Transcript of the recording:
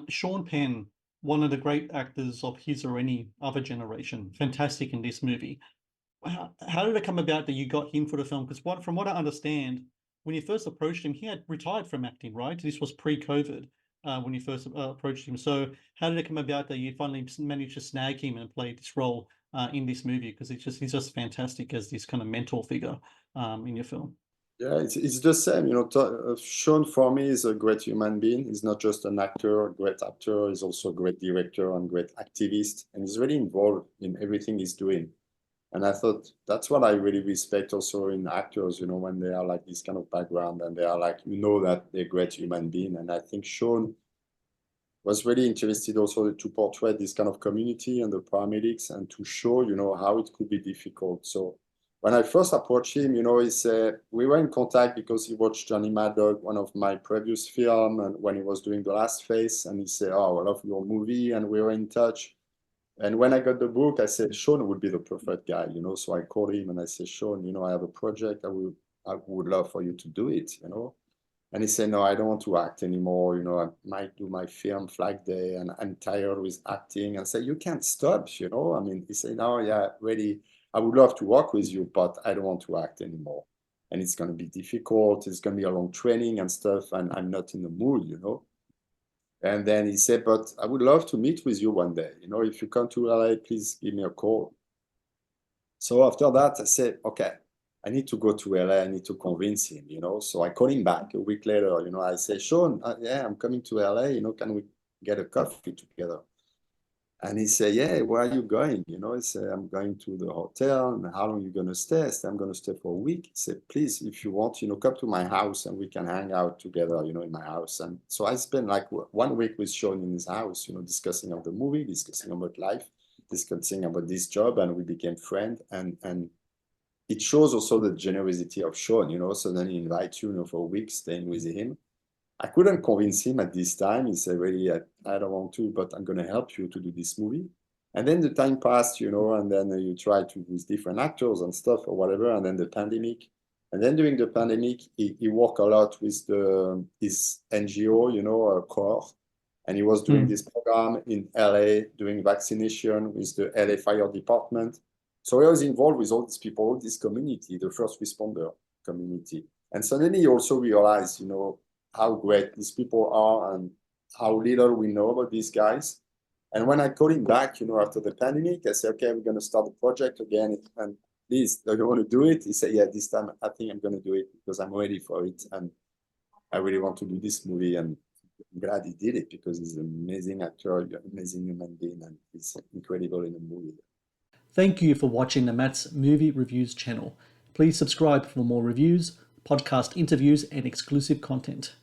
Sean Penn, one of the great actors of his or any other generation, fantastic in this movie. How did it come about that you got him for the film? Because from what I understand, when you first approached him, he had retired from acting, right? This was pre-COVID when you first approached him. So how did it come about that you finally managed to snag him and play this role in this movie? Because he's just fantastic as this kind of mentor figure in your film. Yeah, it's the same. Sean for me is a great human being. He's not just an actor, a great actor. He's also a great director and great activist, and he's really involved in everything he's doing. And I thought that's what I really respect also in actors. When they are like this kind of background and they are like, that they're great human being. And I think Sean was really interested also to portray this kind of community and the paramedics and to show, how it could be difficult. So when I first approached him, he said, we were in contact because he watched Johnny Mad Dog, one of my previous film, and when he was doing The Last Face, and he said, oh, I love your movie, and we were in touch. And when I got the book, I said, Sean would be the perfect guy, So I called him and I said, Sean, I have a project. I would love for you to do it. And he said, no, I don't want to act anymore. I might do my film Flag Day and I'm tired with acting. And I said, you can't stop, I mean, he said, no, yeah, really, I would love to work with you, but I don't want to act anymore. And it's going to be difficult. It's going to be a long training and stuff. And I'm not in the mood. And then he said, but I would love to meet with you one day. If you come to LA, please give me a call. So after that, I said, okay, I need to go to LA. I need to convince him, So I called him back a week later. I said, Sean, yeah, I'm coming to LA. Can we get a coffee together? And he said, yeah, where are you going? He said, I'm going to the hotel. And how long are you going to stay? I said, I'm going to stay for a week. He said, please, if you want, come to my house and we can hang out together, in my house. And so I spent like 1 week with Sean in his house, discussing about the movie, discussing about life, discussing about this job. And we became friends. And it shows also the generosity of Sean, so then he invites you, for a week staying with him. I couldn't convince him at this time. He said, really, I don't want to, but I'm going to help you to do this movie. And then the time passed, and then you try to with different actors and stuff or whatever. And then the pandemic. And then during the pandemic, he worked a lot with his NGO, CORE. And he was doing this program in LA, doing vaccination with the LA Fire Department. So he was involved with all these people, this community, the first responder community. And suddenly he also realized, how great these people are and how little we know about these guys. And when I called him back, after the pandemic, I said, okay, we're going to start the project again. And please, do you want to do it? He said, yeah, this time I think I'm going to do it because I'm ready for it. And I really want to do this movie. And I'm glad he did it because he's an amazing actor, an amazing human being, and he's incredible in the movie. Thank you for watching the Matt's Movie Reviews channel. Please subscribe for more reviews, podcast interviews, and exclusive content.